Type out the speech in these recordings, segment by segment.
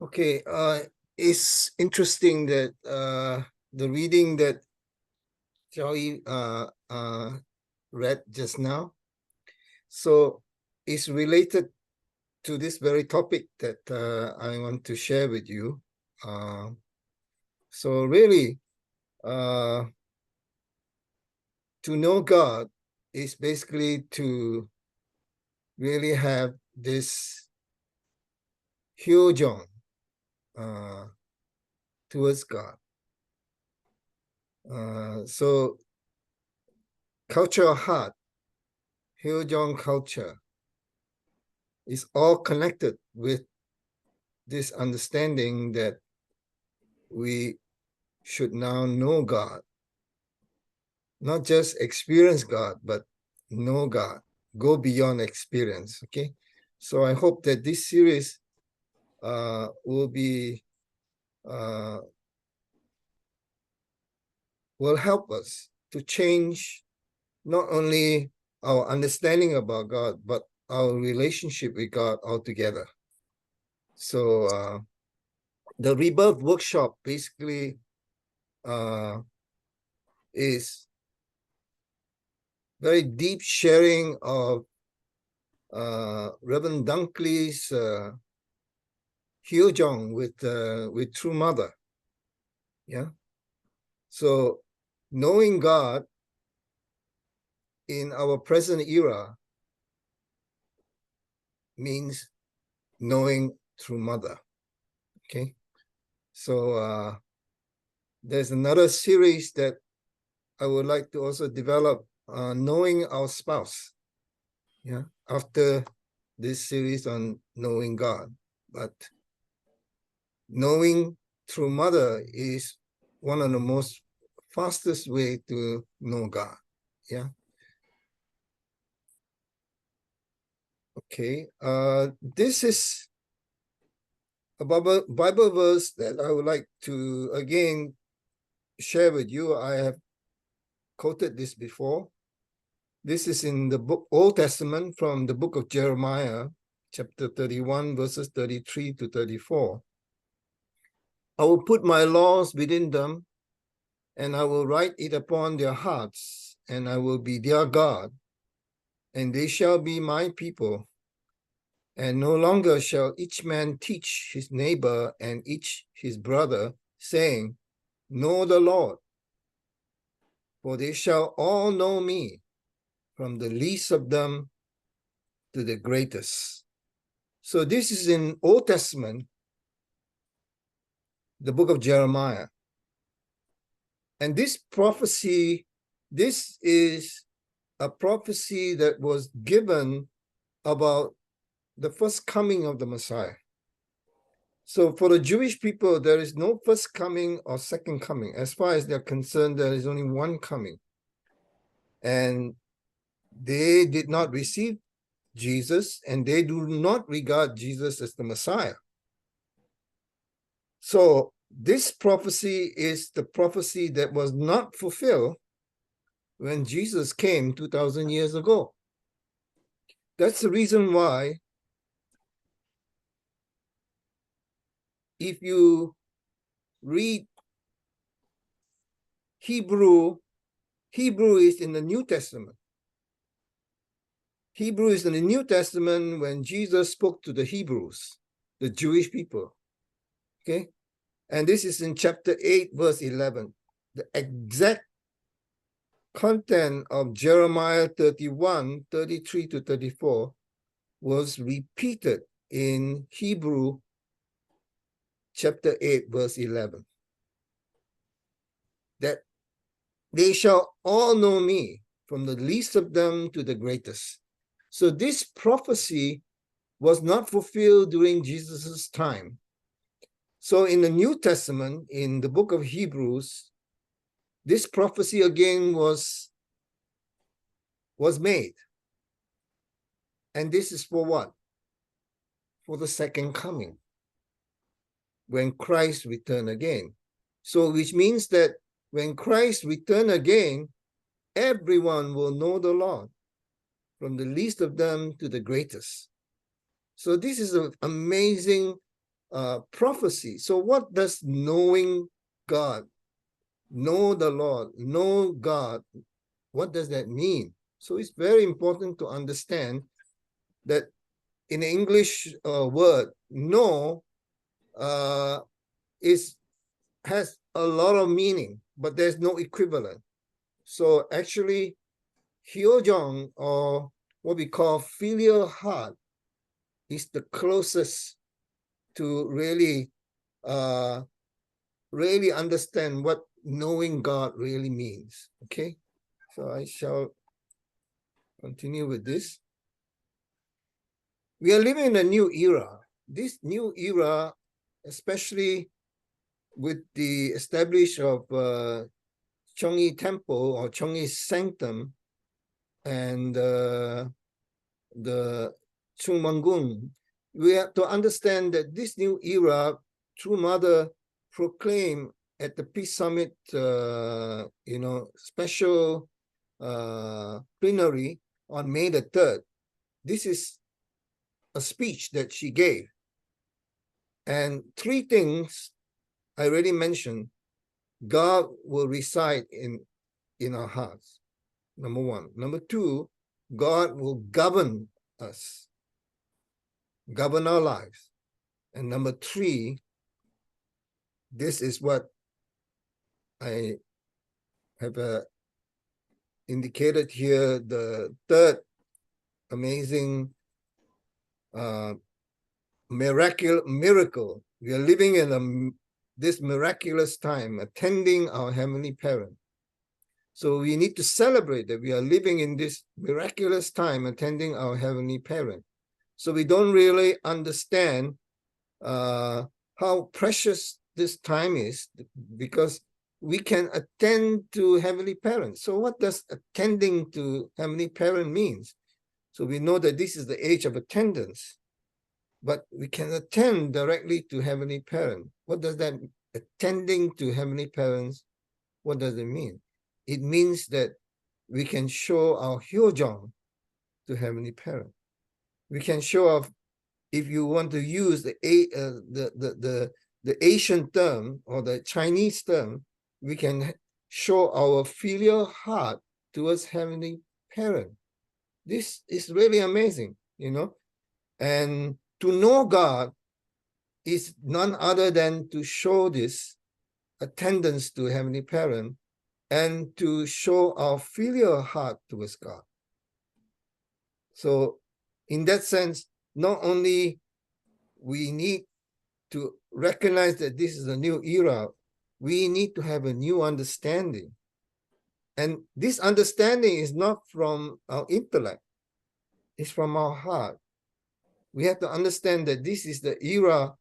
Okay, it's interesting that the reading that Joey read just now. So it's related to this very topic that I want to share with you. So really, to know God is basically to really have this hyojong towards God. So cultural heart, hyojong culture, is all connected with this understanding that we should now know God, not just experience God, but know God, go beyond experience. Okay, so I hope that this series will help us to change not only our understanding about God, but our relationship with God altogether. So the Rebirth Workshop basically is very deep sharing of Reverend Dunkley's Hyojong with True Mother. Yeah. So knowing God in our present era means knowing True Mother. Okay. So there's another series that I would like to also develop, knowing our spouse. Yeah. After this series on knowing God, but knowing True Mother is one of the most fastest way to know God. Yeah. Okay. This is a Bible verse that I would like to again share with you. I have quoted this before. This is in the book Old Testament from the book of Jeremiah, chapter 31, verses 33 to 34. I will put my laws within them, and I will write it upon their hearts, and I will be their God, and they shall be my people. And no longer shall each man teach his neighbor and each his brother, saying, Know the Lord, for they shall all know me, from the least of them to the greatest. So this is in Old Testament, the book of Jeremiah. And this prophecy, this is a prophecy that was given about the first coming of the Messiah. So for the Jewish people, there is no first coming or second coming. As far as they're concerned, there is only one coming. And they did not receive Jesus, and they do not regard Jesus as the Messiah. So this prophecy is the prophecy that was not fulfilled when Jesus came 2,000 years ago. That's the reason why if you read Hebrew is in the New Testament. Hebrew is in the New Testament when Jesus spoke to the Hebrews, the Jewish people. Okay? And this is in chapter 8, verse 11. The exact content of Jeremiah 31, 33 to 34 was repeated in Hebrew chapter 8, verse 11. That they shall all know me, from the least of them to the greatest. So this prophecy was not fulfilled during Jesus's time. So in the New Testament, in the book of Hebrews, this prophecy again was made. And this is for what? For the second coming, when Christ returned again. So which means that when Christ returned again, everyone will know the Lord, from the least of them to the greatest. So this is an amazing prophecy. So what does knowing God, know the Lord, know God, what does that mean? So it's very important to understand that in the English word, know has a lot of meaning, but there's no equivalent. So actually, hyojong, or what we call filial heart, is the closest to really understand what knowing God really means. Okay, so I shall continue with this. We are living in a new era. This new era, especially with the establishment of Chongyi Temple or Chongyi Sanctum and the Chungmangung, we have to understand that this new era, True Mother proclaimed at the Peace Summit, special plenary on May the 3rd. This is a speech that she gave. And three things I already mentioned. God will reside in our hearts, number one. Number two, God will govern us, govern our lives. And number three, this is what I have indicated here, the third amazing miracle. We are living in this miraculous time, attending our Heavenly Parent. So we need to celebrate that we are living in this miraculous time, attending our Heavenly Parent. So we don't really understand how precious this time is, because we can attend to Heavenly Parent. So what does attending to Heavenly Parent means? So we know that this is the age of attendance, but we can attend directly to Heavenly Parent. What does that mean? Attending to Heavenly Parents, what does it mean? It means that we can show our hyojong to Heavenly Parent. We can show off, if you want to use the Asian term or the Chinese term, we can show our filial heart towards Heavenly Parent. This is really amazing, And to know God is none other than to show this attendance to Heavenly Parent and to show our filial heart towards God. So in that sense, not only we need to recognize that this is a new era, we need to have a new understanding. And this understanding is not from our intellect, it's from our heart. We have to understand that this is the era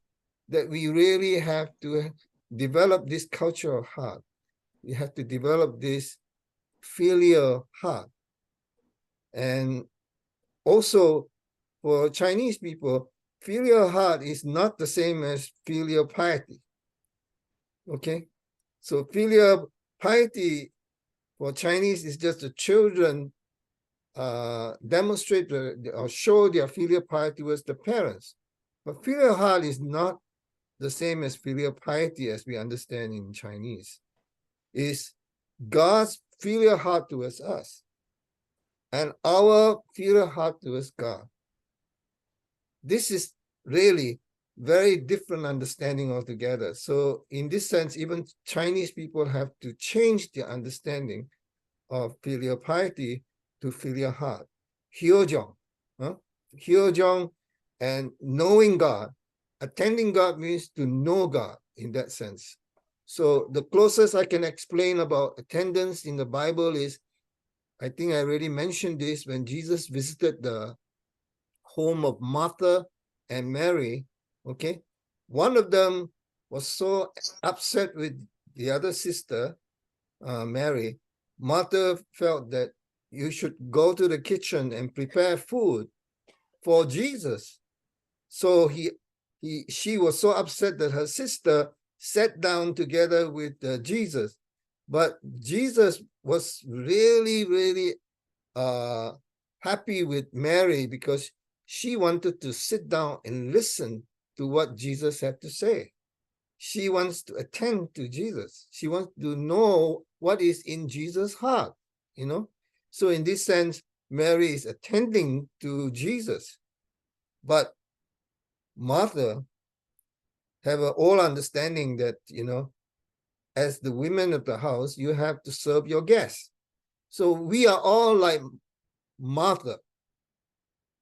that we really have to develop this culture of heart. We have to develop this filial heart. And also for Chinese people, filial heart is not the same as filial piety. Okay? So filial piety for Chinese is just the children demonstrate or show their filial piety towards the parents. But filial heart is not the same as filial piety as we understand in Chinese. It's God's filial heart towards us and our filial heart towards God. This is really very different understanding altogether. So in this sense, even Chinese people have to change their understanding of filial piety to filial heart. Hyojong. Hyojong and knowing God. Attending God means to know God in that sense. So the closest I can explain about attendance in the Bible is, I think I already mentioned this, when Jesus visited the home of Martha and Mary, okay? One of them was so upset with the other sister, Mary. Martha felt that you should go to the kitchen and prepare food for Jesus. So she was so upset that her sister sat down together with Jesus. But Jesus was really, really happy with Mary because she wanted to sit down and listen to what Jesus had to say. She wants to attend to Jesus. She wants to know what is in Jesus' heart, you know. So in this sense, Mary is attending to Jesus. But Martha have an all understanding that, you know, as the women of the house, you have to serve your guests. So we are all like Martha.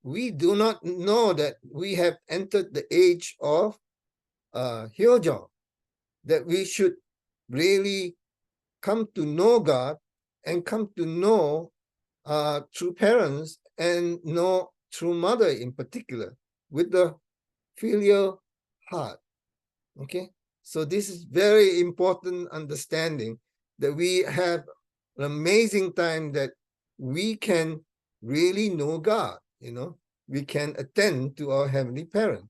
We do not know that we have entered the age of Hyojeon, that we should really come to know God and come to know true parents and know true mother in particular with the filial heart. Okay, so this is very important understanding that we have an amazing time that we can really know God, you know, we can attend to our Heavenly Parent.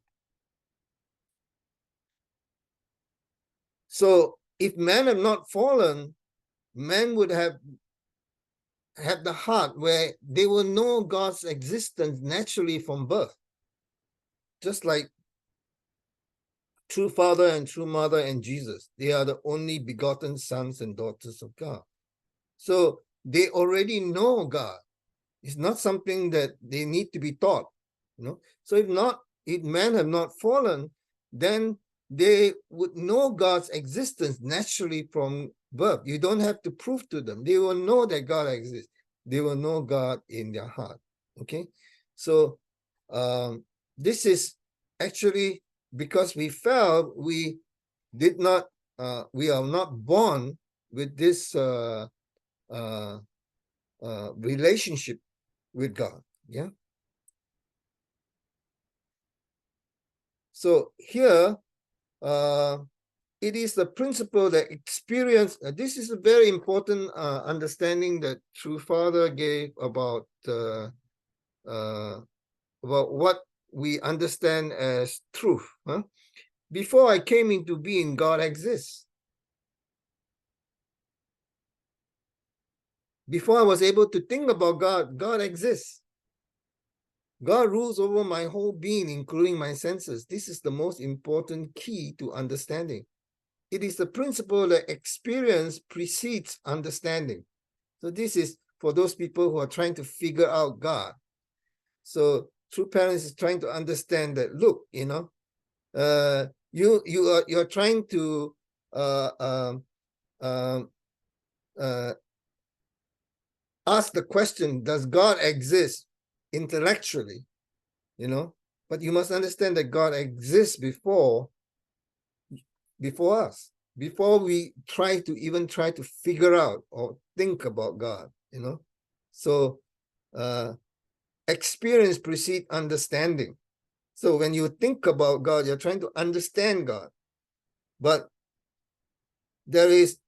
So if men have not fallen, men would have the heart where they will know God's existence naturally from birth. Just like true father and true mother and Jesus, they are the only begotten sons and daughters of God. So they already know God. It's not something that they need to be taught, you know. So if men have not fallen, then they would know God's existence naturally from birth. You don't have to prove to them. They will know that God exists. They will know God in their heart. Okay, so this is actually because we fell. We did not. We are not born with this relationship with God. Yeah. So here, it is the principle that experience. This is a very important understanding that True Father gave about what we understand as truth. Huh? Before I came into being, God exists. Before I was able to think about God, God exists. God rules over my whole being, including my senses. This is the most important key to understanding. It is the principle that experience precedes understanding. So this is for those people who are trying to figure out God. So True Parents is trying to understand that, look, you know, you're trying to ask the question, does God exist intellectually? You know, but you must understand that God exists before us, before we try to figure out or think about God, you know. So experience precedes understanding. So when you think about God, you're trying to understand God. But there is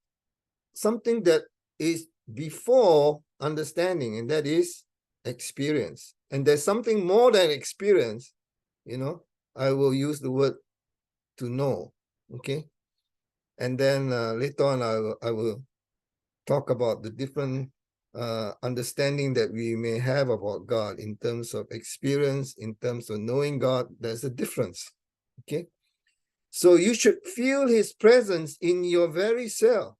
something that is before understanding, and that is experience. And there's something more than experience, you know. I will use the word to know, okay? And then later on, I will talk about the different understanding that we may have about God in terms of experience, in terms of knowing God. There's a difference, okay? So you should feel his presence in your very self.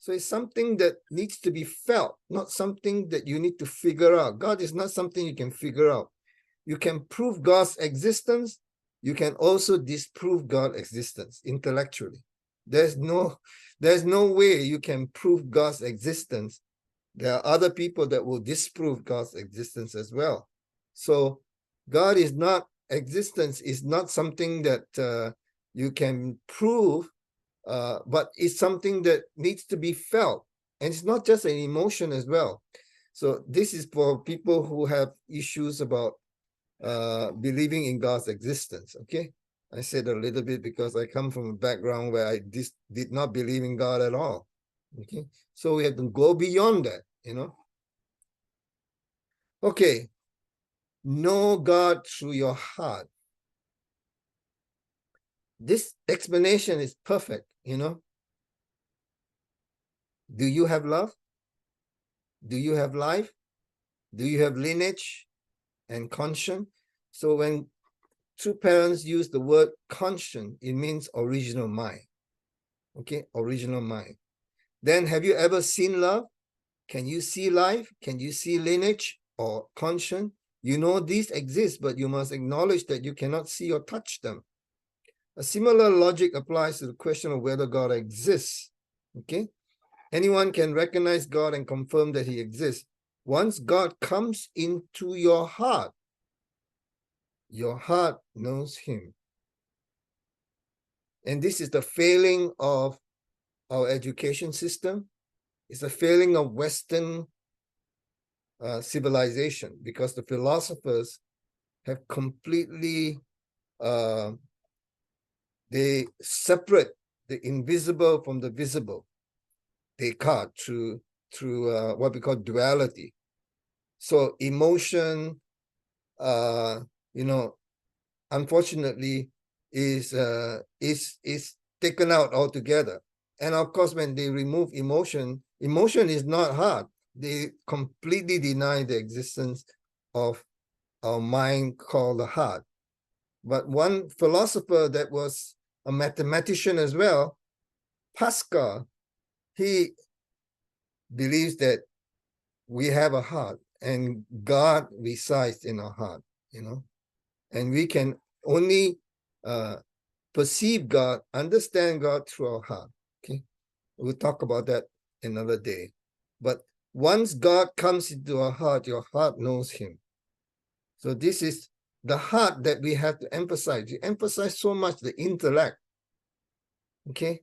So it's something that needs to be felt, not something that you need to figure out. God is not something you can figure out. You can prove God's existence. You can also disprove God's existence intellectually. There's no way you can prove God's existence. There are other people that will disprove God's existence as well. So God is not, existence is not something that you can prove, but it's something that needs to be felt. And it's not just an emotion as well. So this is for people who have issues about believing in God's existence, okay? I said a little bit because I come from a background where I did not believe in God at all, okay? So we have to go beyond that, you know? Okay, know God through your heart. This explanation is perfect, you know? Do you have love? Do you have life? Do you have lineage and conscience? So when two parents use the word conscience, it means original mind. Okay, original mind. Then have you ever seen love? Can you see life? Can you see lineage or conscience? You know these exist, but you must acknowledge that you cannot see or touch them. A similar logic applies to the question of whether God exists. Okay? Anyone can recognize God and confirm that he exists. Once God comes into your heart knows him. And this is the failing of our education system. It's a failing of Western civilization, because the philosophers have completely they separate the invisible from the visible. Descartes through what we call duality. So emotion, unfortunately, is taken out altogether. And of course, when they remove emotion, emotion is not hard. They completely deny the existence of our mind called the heart. But one philosopher that was a mathematician as well, Pascal, he believes that we have a heart and God resides in our heart, and we can only perceive God, understand God through our heart. Okay, we'll talk about that another day. But once God comes into our heart, your heart knows him. So this is the heart that we have to emphasize. You emphasize so much the intellect. Okay.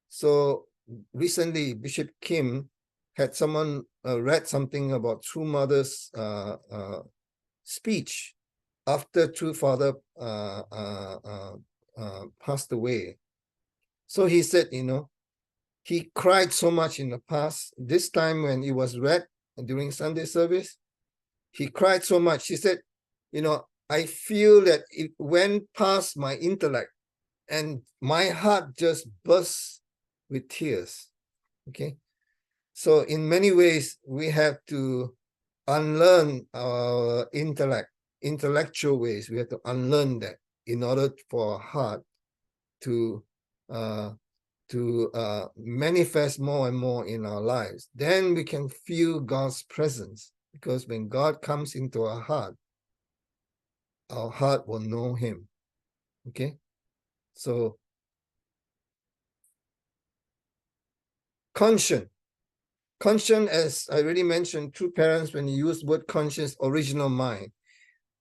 So recently, Bishop Kim had someone read something about True Mother's speech after True Father passed away. So he said, he cried so much in the past. This time when it was read during Sunday service, he cried so much. He said, I feel that it went past my intellect and my heart just burst with tears. Okay. So in many ways, we have to unlearn our intellectual ways. We have to unlearn that in order for our heart to manifest more and more in our lives. Then we can feel God's presence, because when God comes into our heart will know him. Okay. So conscience, as I already mentioned, true parents, when you use word conscience, original mind.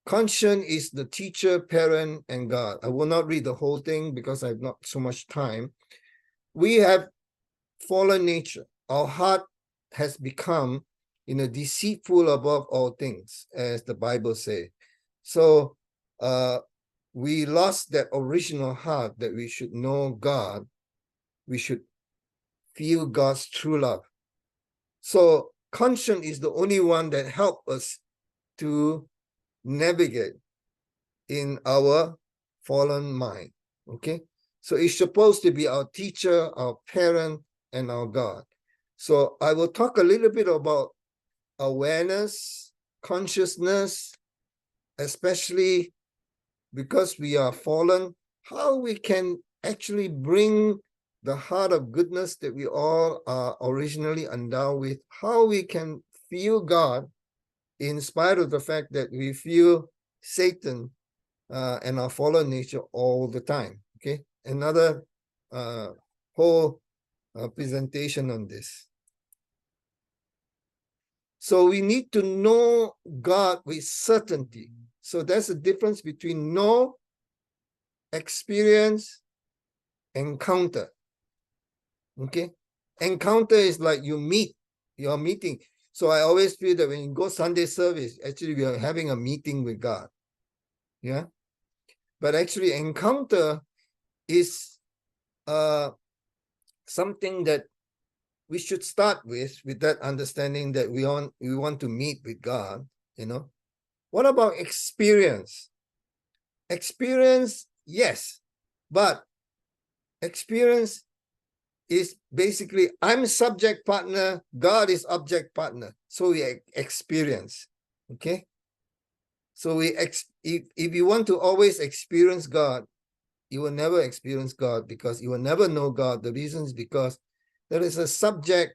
Conscience is the teacher, parent, and God. I will not read the whole thing because I have not so much time. We have fallen nature. Our heart has become, deceitful above all things, as the Bible says. So we lost that original heart that we should know God. We should feel God's true love. So conscience is the only one that helps us to navigate in our fallen mind. Okay, so it's supposed to be our teacher, our parent, and our God. So I will talk a little bit about awareness, consciousness, especially because we are fallen, how we can actually bring the heart of goodness that we all are originally endowed with, how we can feel God in spite of the fact that we feel Satan and our fallen nature all the time. Okay, another whole presentation on this. So we need to know God with certainty. So there's a difference between know, experience, encounter. Okay, encounter is like you're meeting. So I always feel that when you go Sunday service, actually we are having a meeting with God. Yeah, but actually encounter is something that we should start with that understanding that we want to meet with God. What about experience? Experience, yes, but experience is basically I'm subject partner, God is object partner. So we experience. Okay. So if you want to always experience God, you will never experience God because you will never know God. The reason is because there is a subject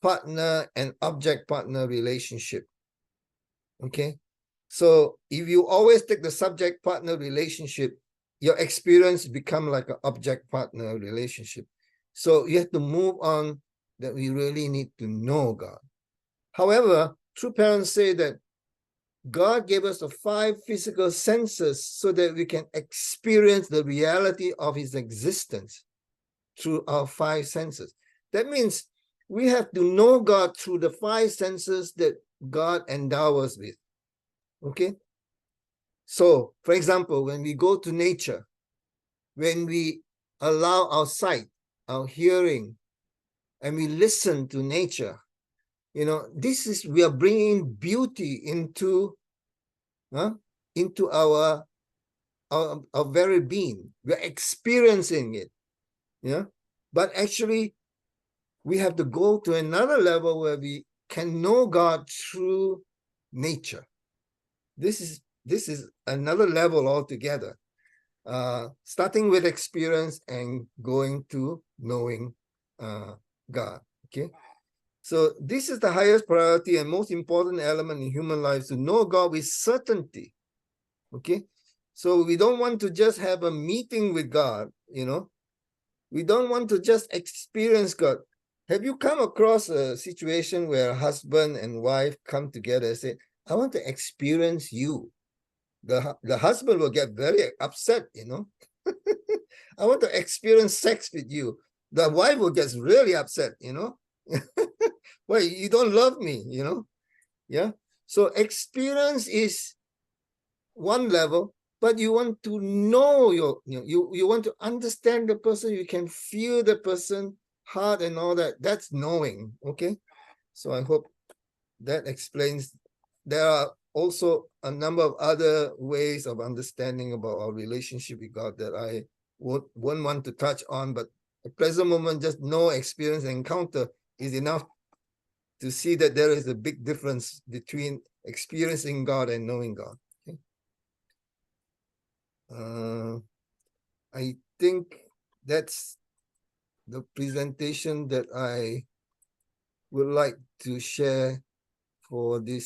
partner and object partner relationship. Okay. So if you always take the subject partner relationship, your experience become like an object partner relationship. So you have to move on that we really need to know God. However, true parents say that God gave us the 5 physical senses so that we can experience the reality of his existence through our 5 senses. That means we have to know God through the 5 senses that God endows us with. Okay? So, for example, when we go to nature, when we allow our sight, our hearing, and we listen to nature, we are bringing beauty into our very being. We're experiencing it. Yeah. But actually, we have to go to another level where we can know God through nature. This is another level altogether. Starting with experience and going to knowing God. Okay. So this is the highest priority and most important element in human life, to know God with certainty. Okay. So we don't want to just have a meeting with God, We don't want to just experience God. Have you come across a situation where a husband and wife come together and say, I want to experience you? The husband will get very upset, I want to experience sex with you. The wife will get really upset, Well, you don't love me, Yeah. So experience is one level, but you want to know you want to understand the person, you can feel the person heart and all that. That's knowing. Okay. So I hope that explains. There are also a number of other ways of understanding about our relationship with God that I won't want to touch on, but at present moment, just know, experience, encounter is enough to see that there is a big difference between experiencing God and knowing God. Okay? I think that's the presentation that I would like to share for this